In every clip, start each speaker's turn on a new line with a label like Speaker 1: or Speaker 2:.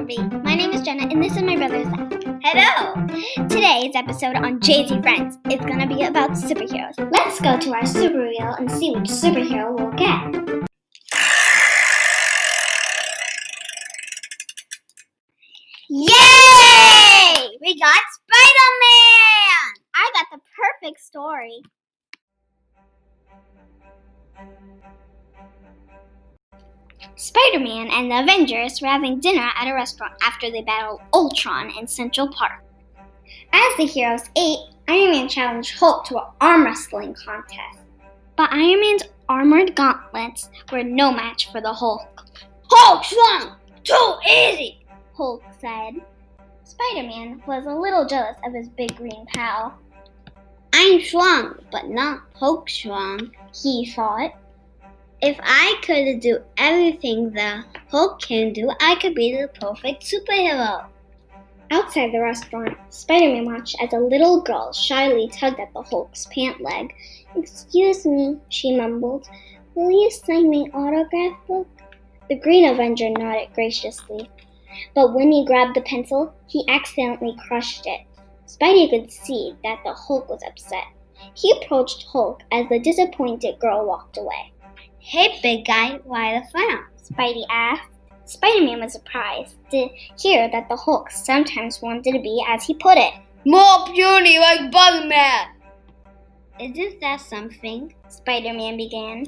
Speaker 1: Harvey. My name is Jenna, and this is my brother Zach.
Speaker 2: Hello!
Speaker 1: Today's episode on JZ Friends is gonna be about superheroes. Let's go to our super reel and see which superhero we'll get. Yay! We got Spider-Man! I got the perfect story. Spider-Man and the Avengers were having dinner at a restaurant after they battled Ultron in Central Park. As the heroes ate, Iron Man challenged Hulk to an arm wrestling contest. But Iron Man's armored gauntlets were no match for the Hulk.
Speaker 2: Hulk shrunk! Too easy!
Speaker 1: Hulk said. Spider-Man was a little jealous of his big green pal.
Speaker 2: I'm strong, but not Hulk strong,
Speaker 1: he thought.
Speaker 2: If I could do everything the Hulk can do, I could be the perfect superhero.
Speaker 1: Outside the restaurant, Spider-Man watched as a little girl shyly tugged at the Hulk's pant leg. "Excuse me," she mumbled. "Will you sign my autograph book?" The Green Avenger nodded graciously. But when he grabbed the pencil, he accidentally crushed it. Spidey could see that the Hulk was upset. He approached Hulk as the disappointed girl walked away.
Speaker 2: "Hey, big guy, why the frown?"
Speaker 1: Spidey asked. Spider-Man was surprised to hear that the Hulk sometimes wanted to be, as he put it,
Speaker 2: more puny like Bugman. "Isn't that something?"
Speaker 1: Spider-Man began.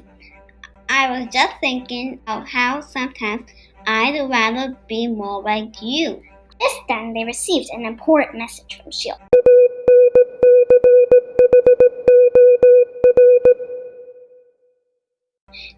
Speaker 2: "I was just thinking of how sometimes I'd rather be more like you."
Speaker 1: Just then, they received an important message from S.H.I.E.L.D.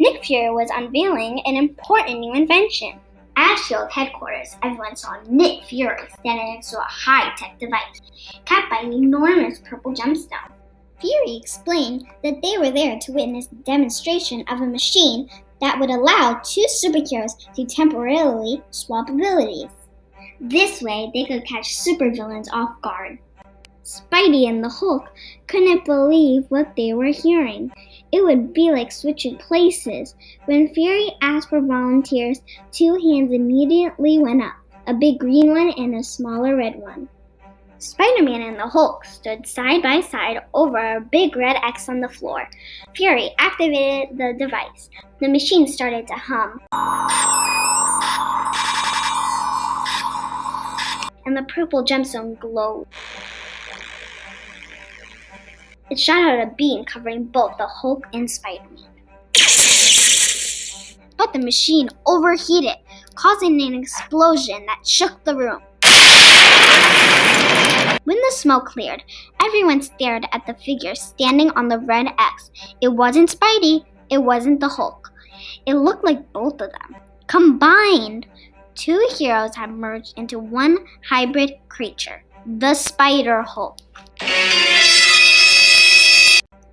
Speaker 1: Nick Fury was unveiling an important new invention. At S.H.I.E.L.D. headquarters, everyone saw Nick Fury standing next to a high-tech device, capped by an enormous purple gemstone. Fury explained that they were there to witness the demonstration of a machine that would allow two superheroes to temporarily swap abilities. This way, they could catch supervillains off guard. Spidey and the Hulk couldn't believe what they were hearing. It would be like switching places. When Fury asked for volunteers, two hands immediately went up, a big green one and a smaller red one. Spider-Man and the Hulk stood side by side over a big red X on the floor. Fury activated the device. The machine started to hum, and the purple gemstone glowed. It shot out a beam covering both the Hulk and Spider-Man. But the machine overheated, causing an explosion that shook the room. When the smoke cleared, everyone stared at the figure standing on the red X. It wasn't Spidey, it wasn't the Hulk. It looked like both of them. Combined, two heroes had merged into one hybrid creature, the Spider-Hulk.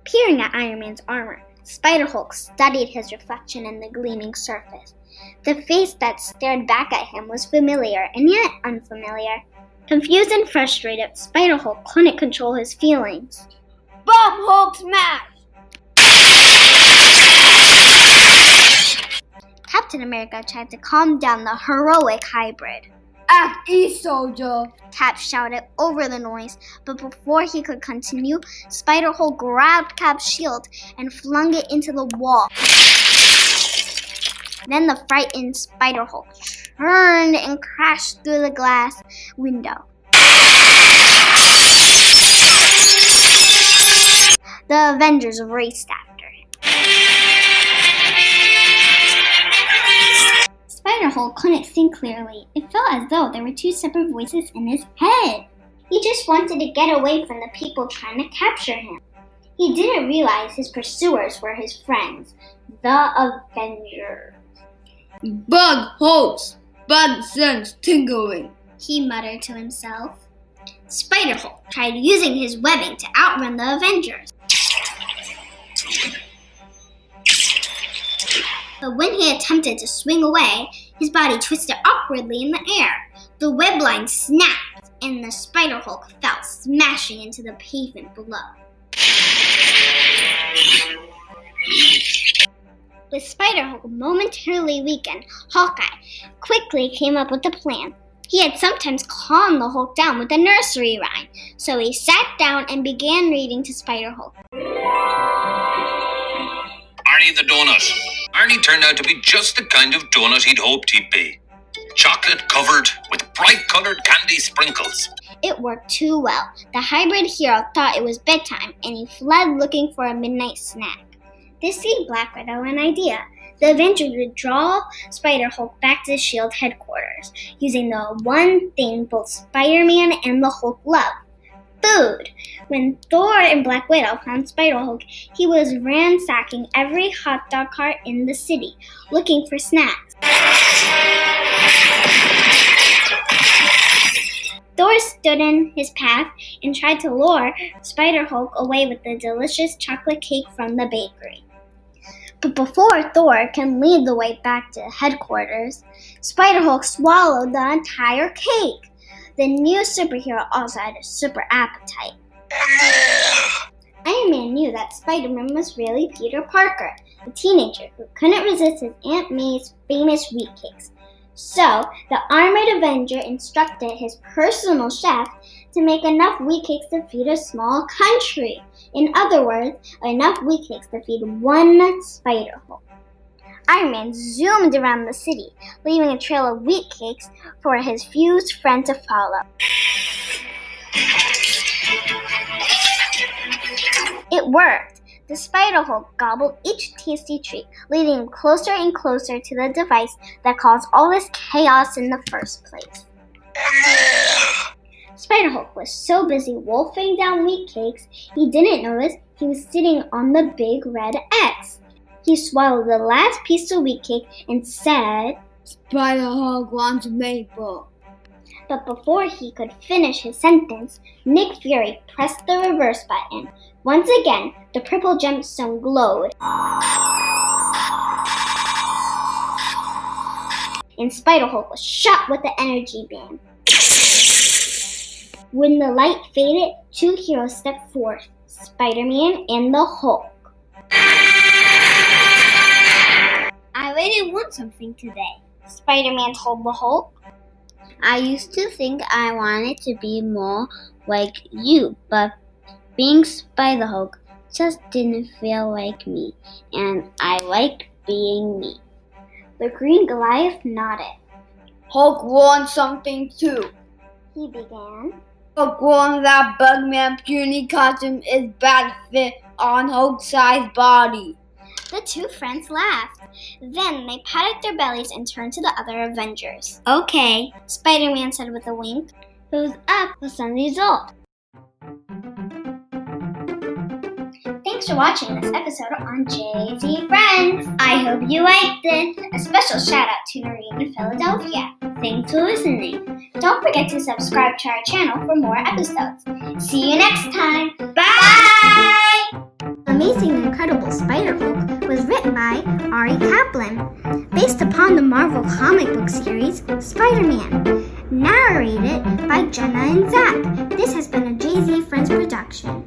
Speaker 1: Peering at Iron Man's armor, Spider-Hulk studied his reflection in the gleaming surface. The face that stared back at him was familiar and yet unfamiliar. Confused and frustrated, Spider-Hulk couldn't control his feelings.
Speaker 2: "Bomb Hulk smash!"
Speaker 1: Captain America tried to calm down the heroic hybrid.
Speaker 2: "Act easy, soldier!"
Speaker 1: Cap shouted over the noise, but before he could continue, Spider-Hulk grabbed Cap's shield and flung it into the wall. Then the frightened Spider-Hulk turned and crashed through the glass window. The Avengers raced after him. Spider-Hulk couldn't think clearly. It felt as though there were two separate voices in his head. He just wanted to get away from the people trying to capture him. He didn't realize his pursuers were his friends, the Avengers.
Speaker 2: "Bug Hulks! Bug sense tingling,"
Speaker 1: he muttered to himself. Spider-Hulk tried using his webbing to outrun the Avengers. But when he attempted to swing away, his body twisted awkwardly in the air. The web line snapped, and the Spider-Hulk fell smashing into the pavement below. With Spider-Hulk momentarily weakened, Hawkeye quickly came up with a plan. He had sometimes calmed the Hulk down with a nursery rhyme, so he sat down and began reading to Spider-Hulk.
Speaker 3: Arnie the donut. Arnie turned out to be just the kind of donut he'd hoped he'd be. Chocolate covered with bright colored candy sprinkles.
Speaker 1: It worked too well. The hybrid hero thought it was bedtime, and he fled looking for a midnight snack. This gave Black Widow an idea. The Avengers would draw Spider-Hulk back to S.H.I.E.L.D. headquarters, using the one thing both Spider-Man and the Hulk love: food. When Thor and Black Widow found Spider-Hulk, he was ransacking every hot dog cart in the city, looking for snacks. Thor stood in his path and tried to lure Spider-Hulk away with the delicious chocolate cake from the bakery. But before Thor can lead the way back to headquarters, Spider-Hulk swallowed the entire cake. The new superhero also had a super appetite. Iron Man knew that Spider-Man was really Peter Parker, a teenager who couldn't resist his Aunt May's famous wheat cakes. So, the armored Avenger instructed his personal chef to make enough wheat cakes to feed a small country. In other words, enough wheat cakes to feed one Spider-Hulk. Iron Man zoomed around the city, leaving a trail of wheat cakes for his fused friend to follow. It worked. The Spider-Hulk gobbled each tasty treat, leading him closer and closer to the device that caused all this chaos in the first place. Spider-Hulk was so busy wolfing down wheat cakes, he didn't notice he was sitting on the big red X. He swallowed the last piece of wheat cake and said,
Speaker 2: Spider-Hulk wants maple.
Speaker 1: But before he could finish his sentence, Nick Fury pressed the reverse button. Once again, the purple gemstone glowed, and Spider-Hulk was shot with the energy beam. When the light faded, two heroes stepped forth, Spider-Man and the Hulk.
Speaker 2: I really want something today,
Speaker 1: Spider-Man told the Hulk.
Speaker 2: I used to think I wanted to be more like you, but being Spider-Hulk just didn't feel like me, and I like being me.
Speaker 1: The Green Goliath nodded.
Speaker 4: Hulk wants something too.
Speaker 1: He began.
Speaker 4: Hulk wants that Bugman puny costume is bad fit on Hulk-sized body.
Speaker 1: The two friends laughed. Then they patted their bellies and turned to the other Avengers.
Speaker 2: Okay,
Speaker 1: Spider-Man said with a wink.
Speaker 2: who's up for some result?
Speaker 1: Thanks for watching this episode on JZ Friends.
Speaker 2: I hope you liked it.
Speaker 1: A special shout out to Noreen in Philadelphia.
Speaker 2: Thanks for listening.
Speaker 1: Don't forget to subscribe to our channel for more episodes. See you next time.
Speaker 2: Bye!
Speaker 1: Amazing and Incredible Spider-Hulk was written by Ari Kaplan, based upon the Marvel comic book series Spider-Man, narrated by Jenna and Zach. This has been a JZ Friends production.